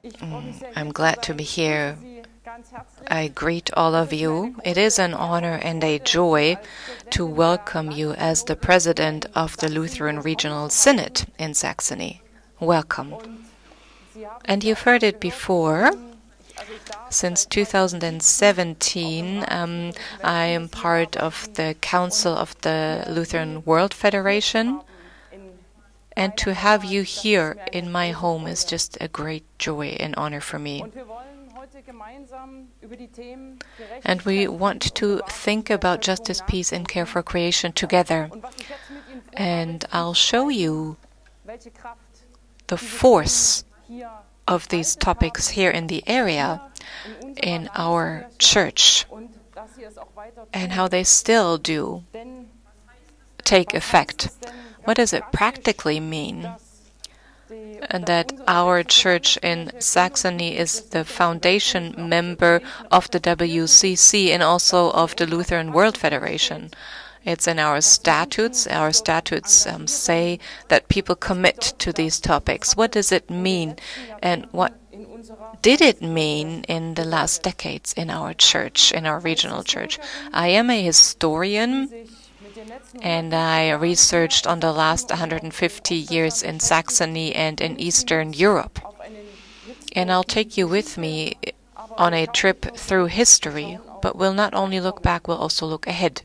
I'm glad to be here. I greet all of you. It is an honor and a joy to welcome you as the President of the Lutheran Regional Synod in Saxony. Welcome. And you've heard it before. Since 2017, I am part of the Council of the Lutheran World Federation. And to have you here in my home is just a great joy and honor for me. And we want to think about justice, peace, and care for creation together. And I'll show you the force of these topics here in the area, in our church, and how they still do take effect. What does it practically mean? And that our church in Saxony is the foundation member of the WCC and also of the Lutheran World Federation. It's in our statutes. Our statutes say that people commit to these topics. What does it mean? And what did it mean in the last decades in our church, in our regional church? I am a historian, and I researched on the last 150 years in Saxony and in Eastern Europe. And I'll take you with me on a trip through history, but we'll not only look back, we'll also look ahead.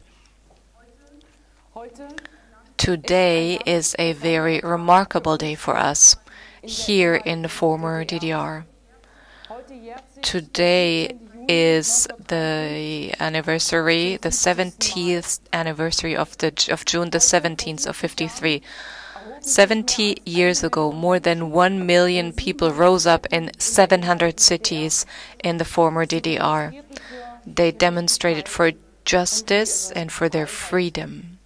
Today is a very remarkable day for us here in the former DDR. Today is the anniversary, the 70th anniversary of June the 17th of 53. 70 years ago, more than 1 million people rose up in 700 cities in the former DDR. They demonstrated for justice and for their freedom.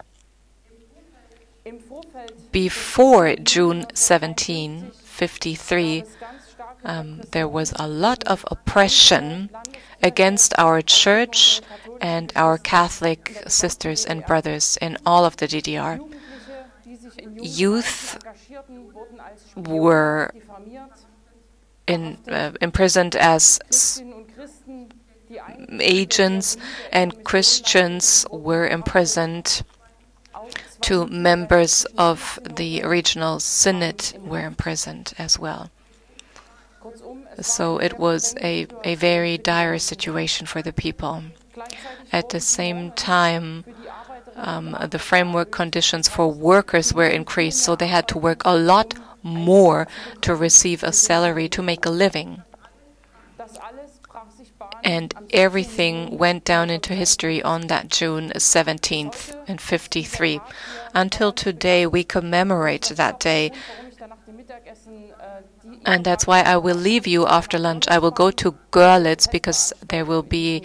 Before June 1753, there was a lot of oppression against our church and our Catholic sisters and brothers in all of the DDR. Youth were imprisoned as agents, and Christians were imprisoned. 2 members of the regional synod were imprisoned as well. So it was a very dire situation for the people. At the same time, the framework conditions for workers were increased, so they had to work a lot more to receive a salary to make a living. And everything went down into history on that June 17th in 53. Until today, we commemorate that day. And that's why I will leave you after lunch. I will go to Görlitz because there will be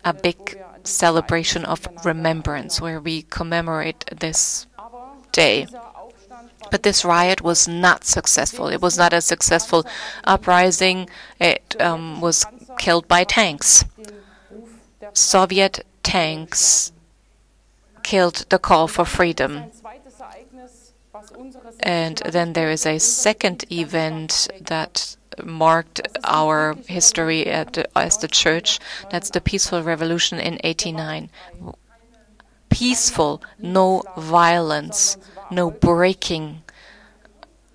a big celebration of remembrance where we commemorate this day. But this riot was not successful. It was not a successful uprising. It was killed by tanks. Soviet tanks killed the call for freedom. And then there is a second event that marked our history as the church. That's the peaceful revolution in '89. Peaceful, no violence, no breaking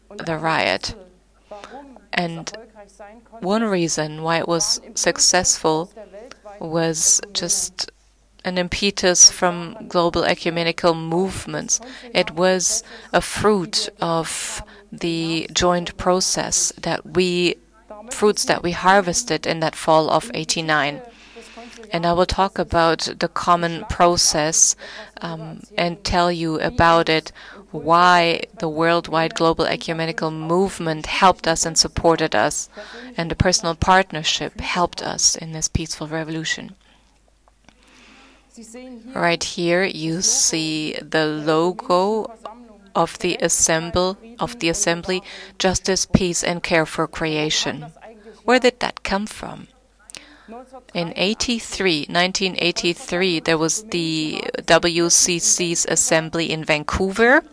the riot. And one reason why it was successful was just an impetus from global ecumenical movements. It was a fruit of the joint process fruits that we harvested in that fall of '89. And I will talk about the common process and tell you about it, why the worldwide global ecumenical movement helped us and supported us, and the personal partnership helped us in this peaceful revolution. Right here you see the logo of the assembly, Justice, Peace, and Care for Creation. Where did that come from? In 1983, there was the WCC's assembly in Vancouver,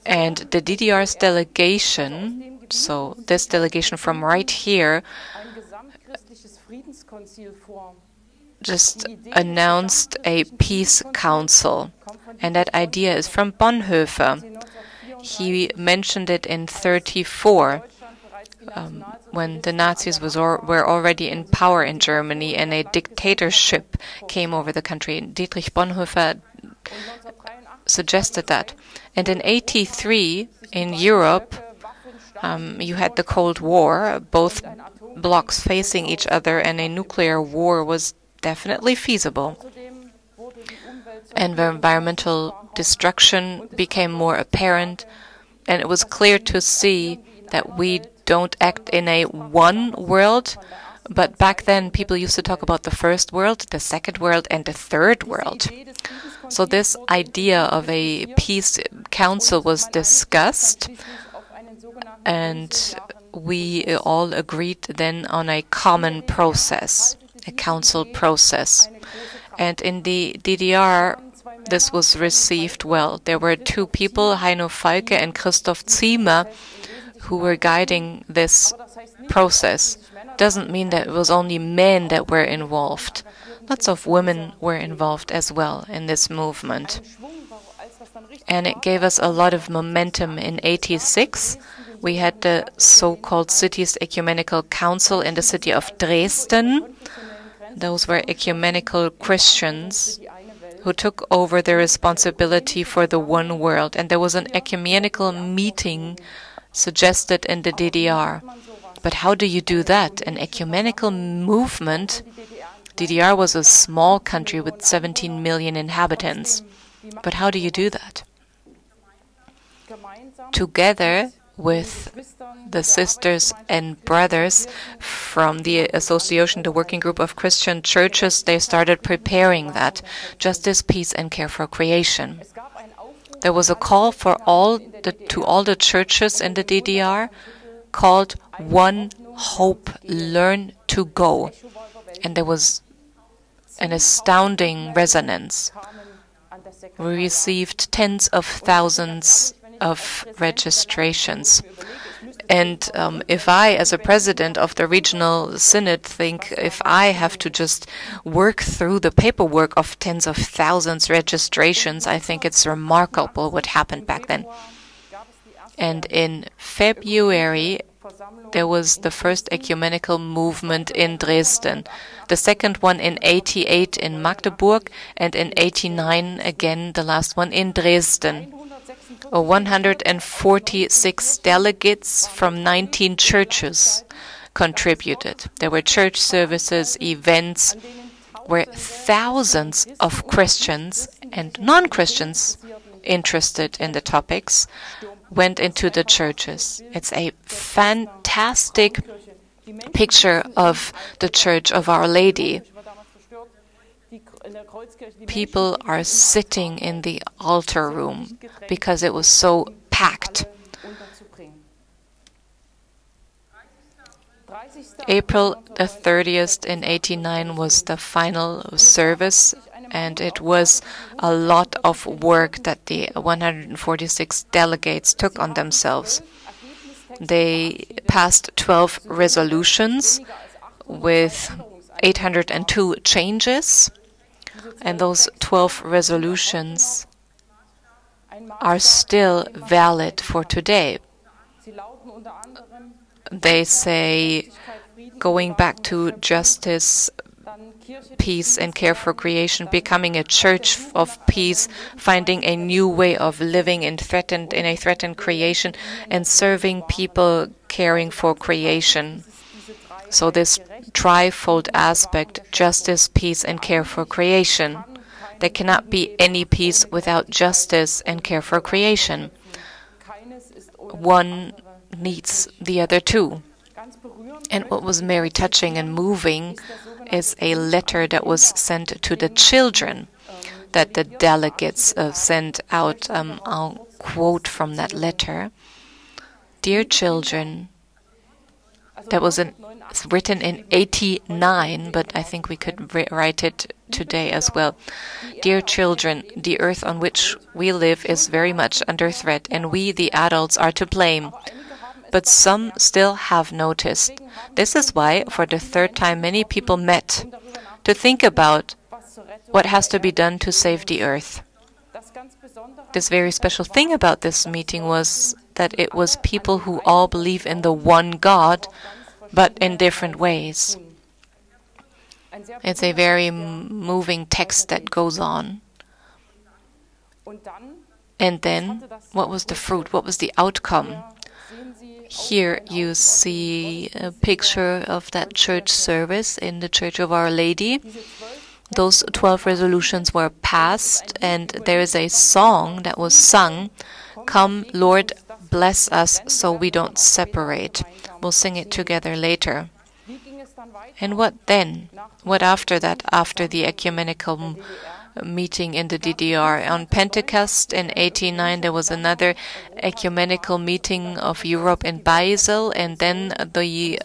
and the DDR's delegation So this delegation from right here just announced a peace council, and that idea is from Bonhoeffer. He mentioned it in 1934, when the Nazis were already in power in Germany and a dictatorship came over the country. Dietrich Bonhoeffer suggested that. And in 1983, in Europe, you had the Cold War, both blocs facing each other, and a nuclear war was definitely feasible. And the environmental destruction became more apparent, and it was clear to see that we don't act in a one world, but back then people used to talk about the first world, the second world, and the third world. So this idea of a peace council was discussed, and we all agreed then on a common process, a council process. And in the DDR, this was received well. There were two people, Heino Falke and Christoph Ziemer, who were guiding this process. Doesn't mean that it was only men that were involved. Lots of women were involved as well in this movement. And it gave us a lot of momentum. In 1986, we had the so-called Cities Ecumenical Council in the city of Dresden. Those were ecumenical Christians who took over the responsibility for the one world. And there was an ecumenical meeting suggested in the DDR. But how do you do that? An ecumenical movement. DDR was a small country with 17 million inhabitants. But how do you do that? Together with the sisters and brothers from the association, the Working Group of Christian Churches, they started preparing that. Justice, peace, and care for creation. There was a call to all the churches in the DDR called One Hope, Learn to Go. And there was an astounding resonance. We received tens of thousands of registrations. And if I, as a president of the regional synod, think if I have to just work through the paperwork of tens of thousands registrations, I think it's remarkable what happened back then. And in February, there was the first ecumenical movement in Dresden, the second one in 1988 in Magdeburg, and in 1989 again, the last one in Dresden. 146 delegates from 19 churches contributed. There were church services, events, where thousands of Christians and non-Christians interested in the topics went into the churches. It's a fantastic picture of the Church of Our Lady. People are sitting in the altar room because it was so packed. April the 30th in 1989 was the final service, and it was a lot of work that the 146 delegates took on themselves. They passed 12 resolutions with 802 changes, and those 12 resolutions are still valid for today. They say going back to justice, peace, and care for creation, becoming a church of peace, finding a new way of living in a threatened creation, and serving people, caring for creation. So this trifold aspect, justice, peace, and care for creation. There cannot be any peace without justice and care for creation. One needs the other two. And what was very touching and moving is a letter that was sent to the children that the delegates sent out. I'll quote from that letter. Dear children, that was written in 1989, but I think we could write it today as well. Dear children, the earth on which we live is very much under threat, and we, the adults, are to blame. but some still have noticed. This is why, for the third time, many people met to think about what has to be done to save the earth. This very special thing about this meeting was that it was people who all believe in the one God, but in different ways. It's a very moving text that goes on. And then, what was the fruit? What was the outcome? Here you see a picture of that church service in the Church of Our Lady. Those 12 resolutions were passed, and there is a song that was sung, "Come, Lord, bless us so we don't separate." We'll sing it together later. And what then? What after that, after the ecumenical meeting in the DDR? On Pentecost in 1889, there was another ecumenical meeting of Europe in Basel, and then the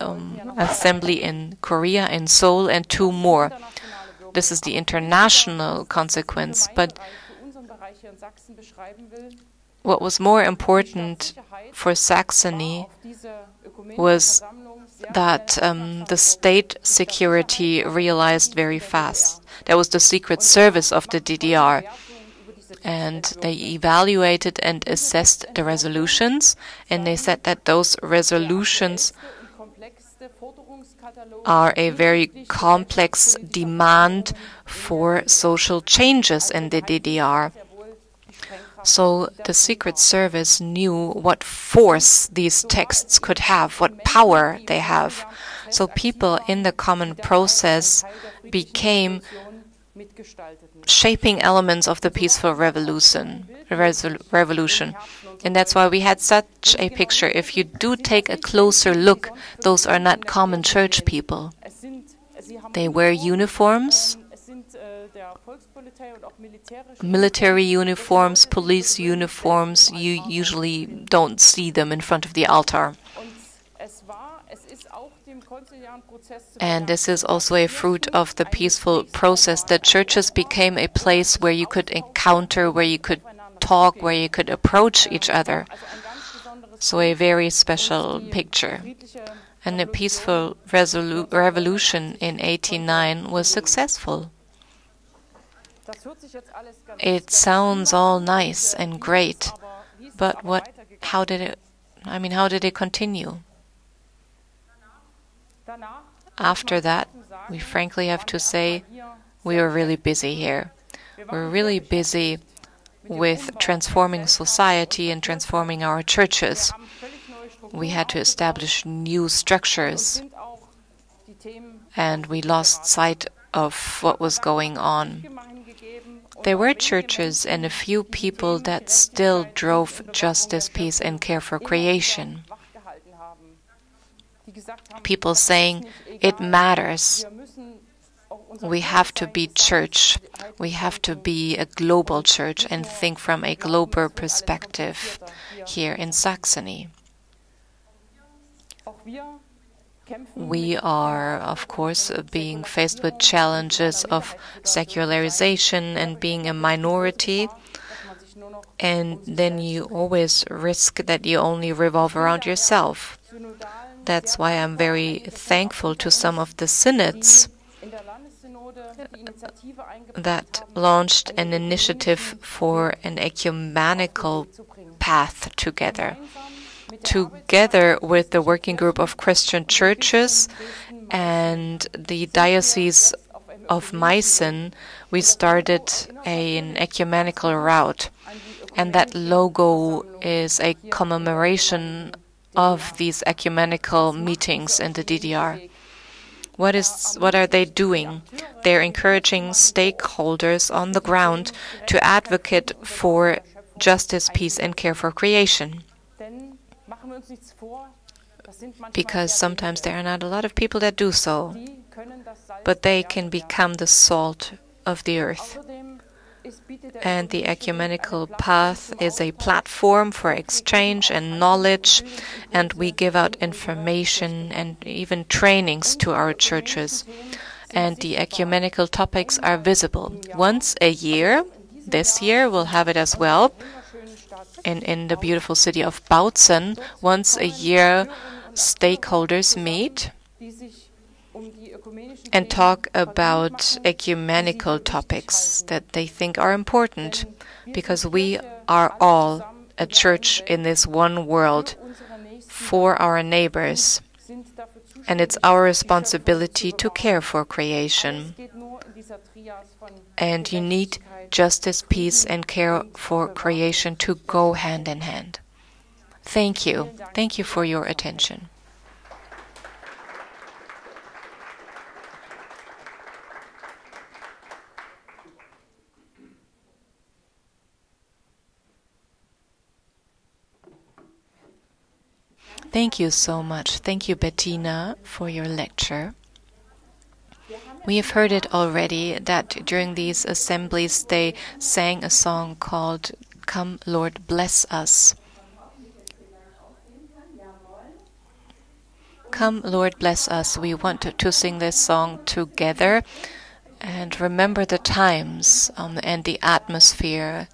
assembly in Korea, in Seoul, and 2 more. This is the international consequence. But what was more important for Saxony was that the state security realized very fast. There was the secret service of the DDR, and they evaluated and assessed the resolutions, and they said that those resolutions are a very complex demand for social changes in the DDR. So the Secret Service knew what force these texts could have, what power they have. So people in the common process became shaping elements of the peaceful revolution. And that's why we had such a picture. If you do take a closer look, those are not common church people. They wear uniforms, military uniforms, police uniforms. You usually don't see them in front of the altar. And this is also a fruit of the peaceful process. The churches became a place where you could encounter, where you could talk, where you could approach each other. So a very special picture. And the peaceful revolution in 1889 was successful. It sounds all nice and great, but how did it continue? After that, we frankly have to say we were really busy here. We're really busy with transforming society and transforming our churches. We had to establish new structures, and we lost sight of what was going on. There were churches and a few people that still drove justice, peace, and care for creation. People saying, it matters. We have to be church. We have to be a global church and think from a global perspective here in Saxony. We are, of course, being faced with challenges of secularization and being a minority. And then you always risk that you only revolve around yourself. That's why I'm very thankful to some of the synods that launched an initiative for an ecumenical path together with the working group of Christian churches and the Diocese of Meissen. We started an ecumenical route, and that logo is a commemoration of these ecumenical meetings in the DDR. What are they doing? They're encouraging stakeholders on the ground to advocate for justice, peace, and care for creation. Because sometimes there are not a lot of people that do so, but they can become the salt of the earth. And the ecumenical path is a platform for exchange and knowledge, and we give out information and even trainings to our churches. And the ecumenical topics are visible once a year. This year we'll have it as well. in the beautiful city of Bautzen. Once a year, stakeholders meet and talk about ecumenical topics that they think are important, because we are all a church in this one world for our neighbors, and it's our responsibility to care for creation. And you need justice, peace, and care for creation to go hand in hand. Thank you. Thank you for your attention. Thank you so much. Thank you, Bettina, for your lecture. We have heard it already that during these assemblies they sang a song called "Come, Lord, Bless Us." Come, Lord, bless us. We want to sing this song together and remember the times and the atmosphere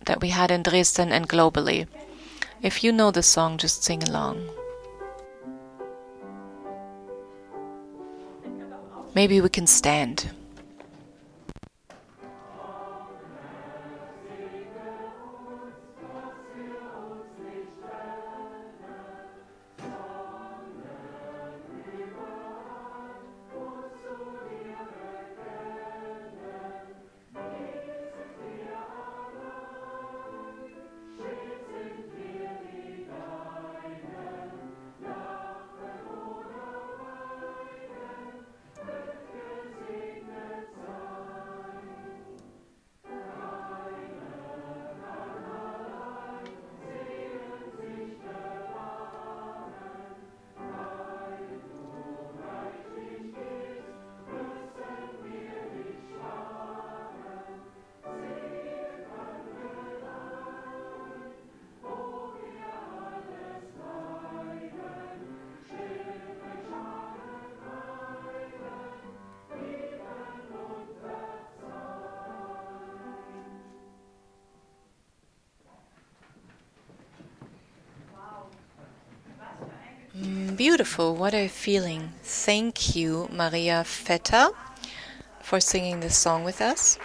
that we had in Dresden and globally. If you know the song, just sing along. Maybe we can stand. Beautiful, what a feeling. Thank you, Maria Vetter, for singing this song with us.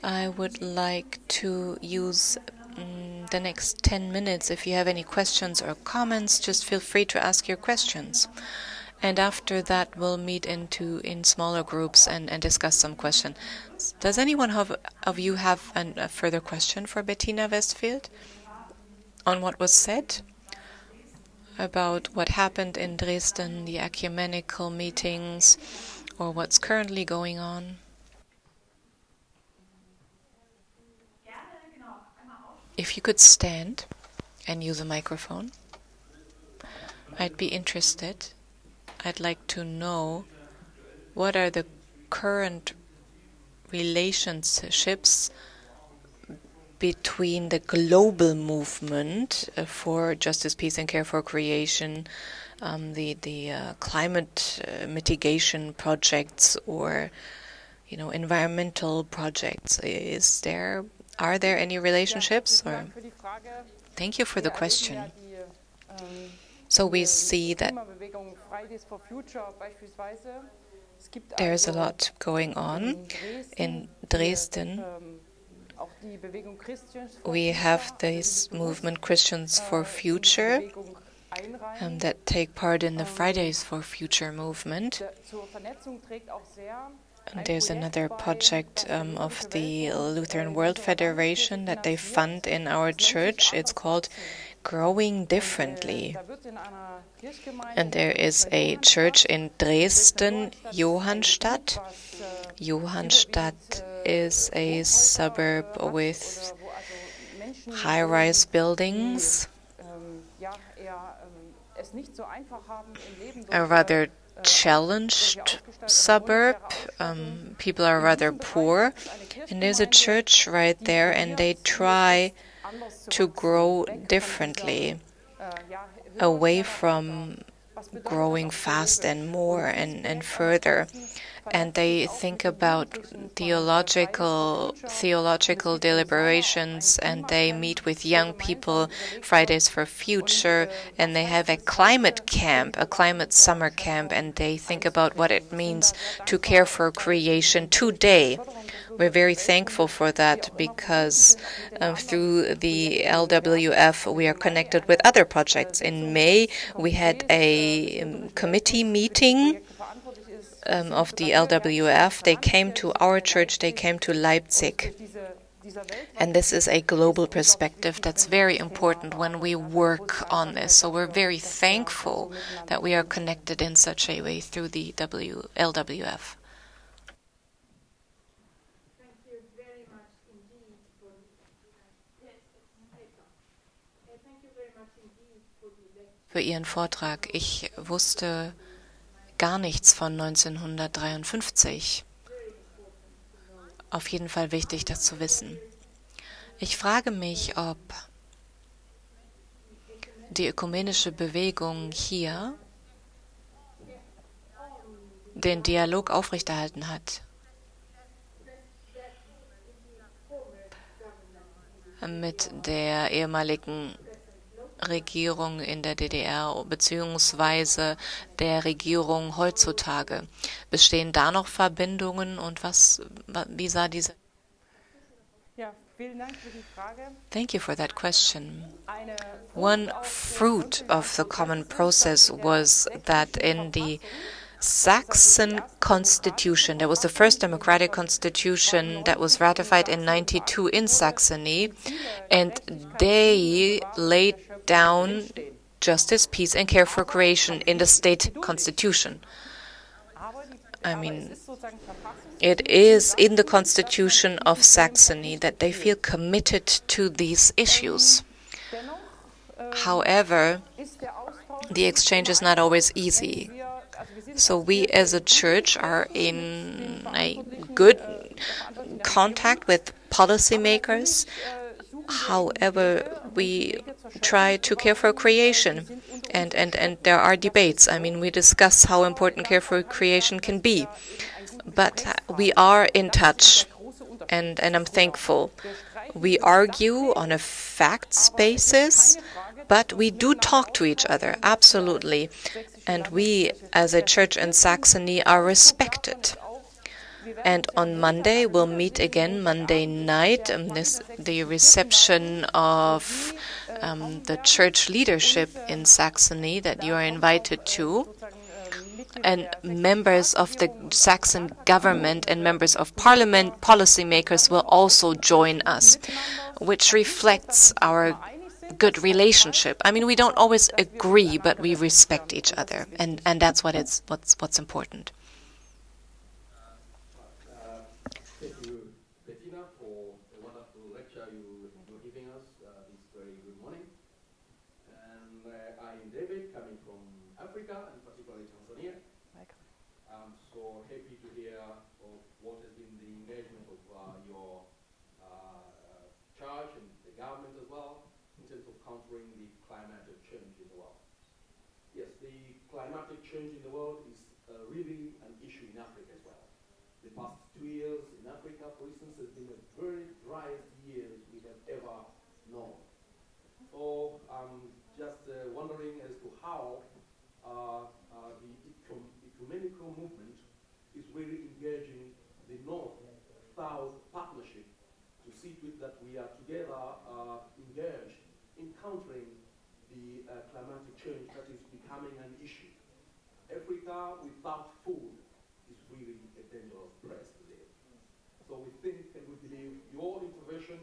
I would like to use the next 10 minutes. If you have any questions or comments, just feel free to ask your questions. And after that, we'll meet in smaller groups and discuss some questions. Does anyone of you have a further question for Bettina Westfeld on what was said about what happened in Dresden, the ecumenical meetings, or what's currently going on? If you could stand and use a microphone, I'd be interested. I'd like to know what are the current relationships between the global movement for justice, peace, and care for creation, the climate mitigation projects, or environmental projects. Are there any relationships? Or thank you for the question. So we see that there's a lot going on in Dresden. We have this movement, Christians for Future, that take part in the Fridays for Future movement. And there's another project of the Lutheran World Federation that they fund in our church. It's called Growing Differently. And there is a church in Dresden, Johannstadt. Johannstadt is a suburb with high-rise buildings, a rather challenged suburb. People are rather poor, and there's a church right there, and they try to grow differently, away from growing fast and more and further. And they think about theological deliberations, and they meet with young people, Fridays for Future, and they have a climate camp, a climate summer camp, and they think about what it means to care for creation today. We're very thankful for that because through the LWF we are connected with other projects. In May we had a committee meeting of the LWF. They came to our church, they came to Leipzig. And this is a global perspective that's very important when we work on this. So we're very thankful that we are connected in such a way through the LWF. Für Ihren Vortrag. Ich wusste gar nichts von 1953. Auf jeden Fall wichtig, das zu wissen. Ich frage mich, ob die ökumenische Bewegung hier den Dialog aufrechterhalten hat mit der ehemaligen Regierung in der DDR beziehungsweise der Regierung heutzutage. Bestehen da noch Verbindungen und wie sah diese? Thank you for that question. One fruit of the common process was that in the Saxon Constitution, there was the first democratic constitution that was ratified in 92 in Saxony, and they laid down justice, peace, and care for creation in the state constitution. I mean, it is in the constitution of Saxony that they feel committed to these issues. However, the exchange is not always easy. So we as a church are in a good contact with policymakers. However, we try to care for creation, and there are debates. I mean, we discuss how important care for creation can be. But we are in touch, and I'm thankful. We argue on a facts basis, but we do talk to each other, absolutely. And we, as a church in Saxony, are respected. And on Monday, we'll meet again, Monday night, the reception of the church leadership in Saxony that you are invited to. And members of the Saxon government and members of parliament, policymakers will also join us, which reflects our good relationship. I mean, we don't always agree, but we respect each other, and that's what's important. Thank you, Bettina, for a wonderful lecture you're giving us this very good morning. And I'm David, coming from Africa, and particularly Tanzania. I'm so happy to hear of what has been the engagement of your church and the government as well in terms of countering the climatic change in the world. Yes, the climatic change in the world is really an issue in Africa as well. The past 2 years in Africa, for instance, has been the very driest years we have ever known. So I'm just wondering as to how the ecumenical movement is really engaging the North-South partnership to see to it that we are together engaged in countering the climatic change that is becoming an issue. Africa without food is really a dangerous place to live. So we think and we believe your intervention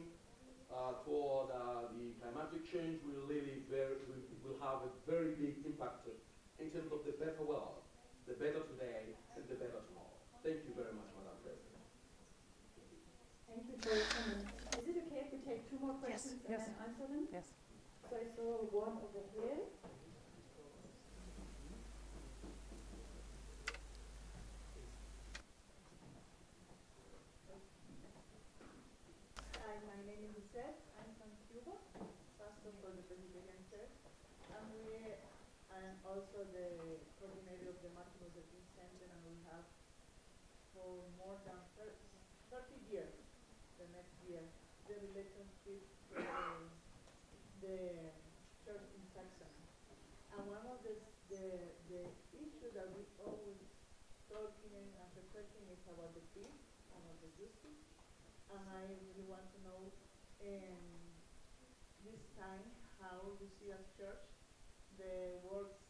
toward the climatic change will really will have a very big impact in terms of the better world, the better today and the better tomorrow. Thank you very much, Madam President. Thank you for your comment. Is it okay if we take 2 more questions and then answer them? Yes. So I saw one over here. Hi, my name is Lisette. I'm from Cuba, pastor for the Evangelical Lutheran Church. And we are also the coordinator of the Martin Luther King Center, and we have for more than 30 years, the next year, the relationship with the church in Saxony. And one of the issue that we always talking and reflecting is about the peace and of the justice. And I really want to know this time how you see as church the works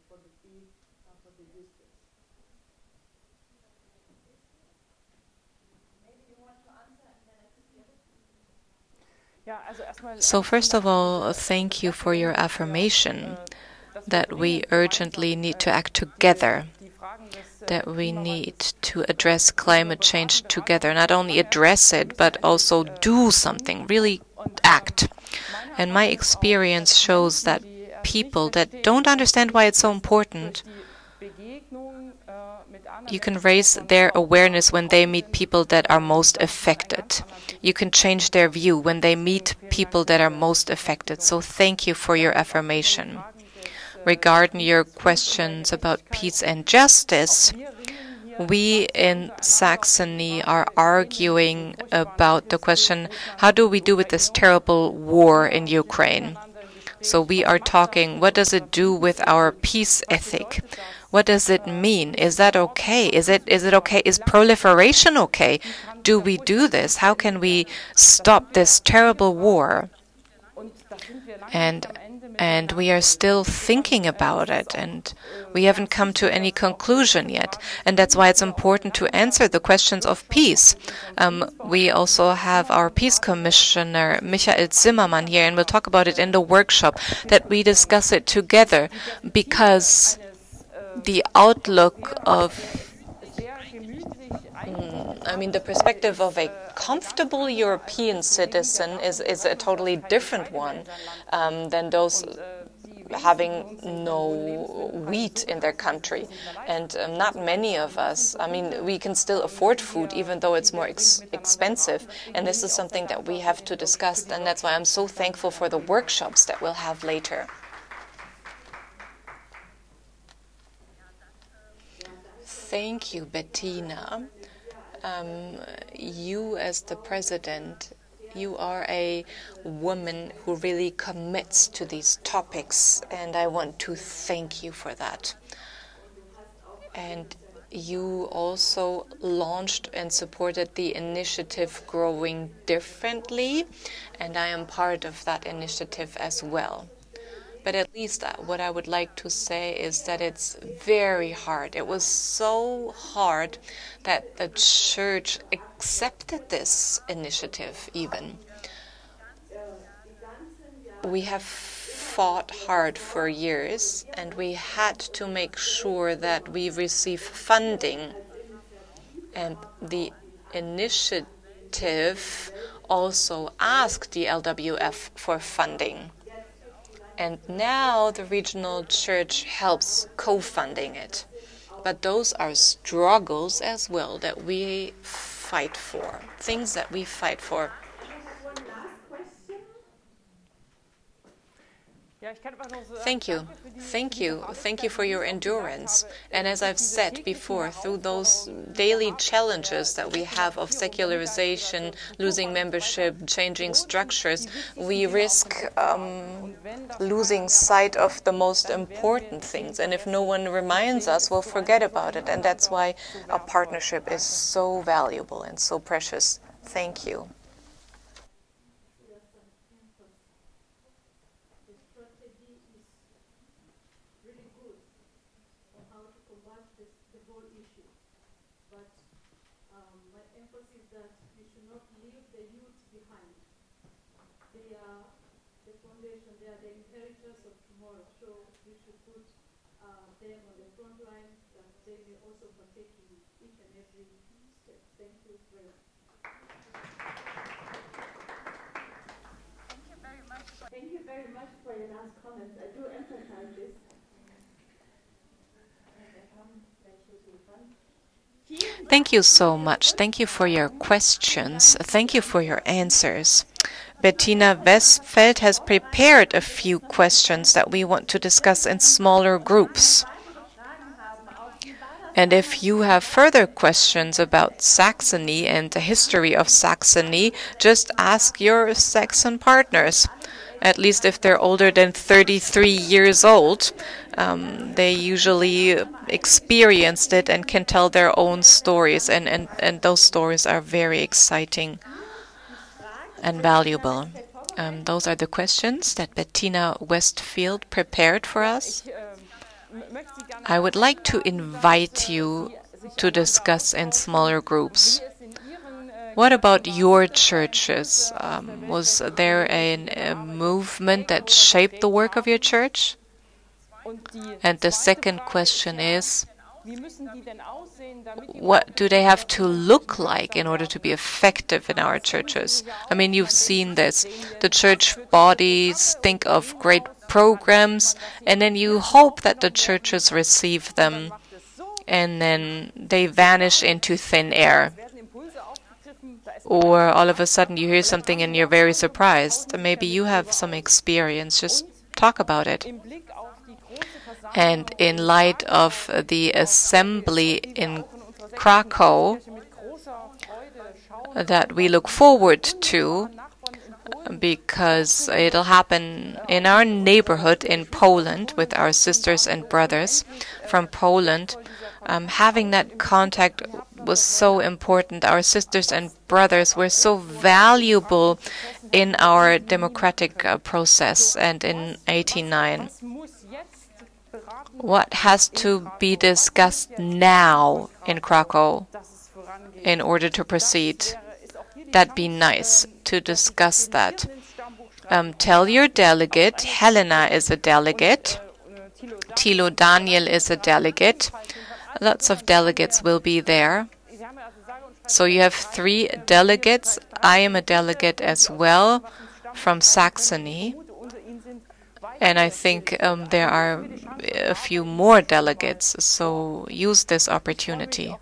for the peace and for the justice. Maybe you want to answer and then I could give it. So first of all, thank you for your affirmation that we urgently need to act together, that we need to address climate change together, not only address it, but also do something, really act. And my experience shows that people that don't understand why it's so important, you can raise their awareness when they meet people that are most affected. You can change their view when they meet people that are most affected. So thank you for your affirmation. Regarding your questions about peace and justice, we in Saxony are arguing about the question, how do we do with this terrible war in Ukraine? So we are talking, what does it do with our peace ethic? What does it mean? Is that okay? Is it okay? Is proliferation okay? Do we do this? How can we stop this terrible war? And we are still thinking about it, and we haven't come to any conclusion yet. And that's why it's important to answer the questions of peace. We also have our peace commissioner, Michael Zimmermann, here, and we'll talk about it in the workshop, that we discuss it together, because the outlook of the perspective of a comfortable European citizen is a totally different one than those having no wheat in their country. And not many of us, we can still afford food, even though it's more expensive. And this is something that we have to discuss. And that's why I'm so thankful for the workshops that we'll have later. Thank you, Bettina. You as the president, you are a woman who really commits to these topics, and I want to thank you for that. And you also launched and supported the initiative Growing Differently, and I am part of that initiative as well. But at least what I would like to say is that it's very hard. It was so hard that the church accepted this initiative even. We have fought hard for years, and we had to make sure that we receive funding. And the initiative also asked the LWF for funding. And now the regional church helps co-funding it. But those are struggles as well that we fight for, things that we fight for. Thank you. Thank you. Thank you for your endurance. And as I've said before, through those daily challenges that we have of secularization, losing membership, changing structures, we risk losing sight of the most important things. And if no one reminds us, we'll forget about it. And that's why a partnership is so valuable and so precious. Thank you. Thank you very much for your last comments. I do emphasize this. Thank you so much. Thank you for your questions. Thank you for your answers. Bettina Westfeld has prepared a few questions that we want to discuss in smaller groups. And if you have further questions about Saxony and the history of Saxony, just ask your Saxon partners. At least if they're older than 33 years old, they usually experienced it and can tell their own stories, and those stories are very exciting and valuable. Those are the questions that Bettina Westfeld prepared for us. I would like to invite you to discuss in smaller groups. What about your churches? Was there a movement that shaped the work of your church? And the second question is, what do they have to look like in order to be effective in our churches? I mean, you've seen this. The church bodies think of great programs, and then you hope that the churches receive them, and then they vanish into thin air. Or all of a sudden you hear something and you're very surprised. Maybe you have some experience. Just talk about it. And in light of the assembly in Krakow that we look forward to, because it'll happen in our neighborhood in Poland with our sisters and brothers from Poland, having that contact was so important. Our sisters and brothers were so valuable in our democratic process. And in 1989, what has to be discussed now in Krakow in order to proceed? That'd be nice to discuss that. Tell your delegate, Helena is a delegate, Thilo Daniel is a delegate. Lots of delegates will be there. So you have 3 delegates. I am a delegate as well from Saxony. And I think there are a few more delegates. So use this opportunity.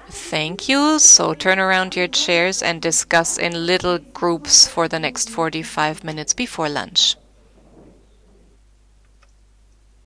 Thank you. So turn around your chairs and discuss in little groups for the next 45 minutes before lunch.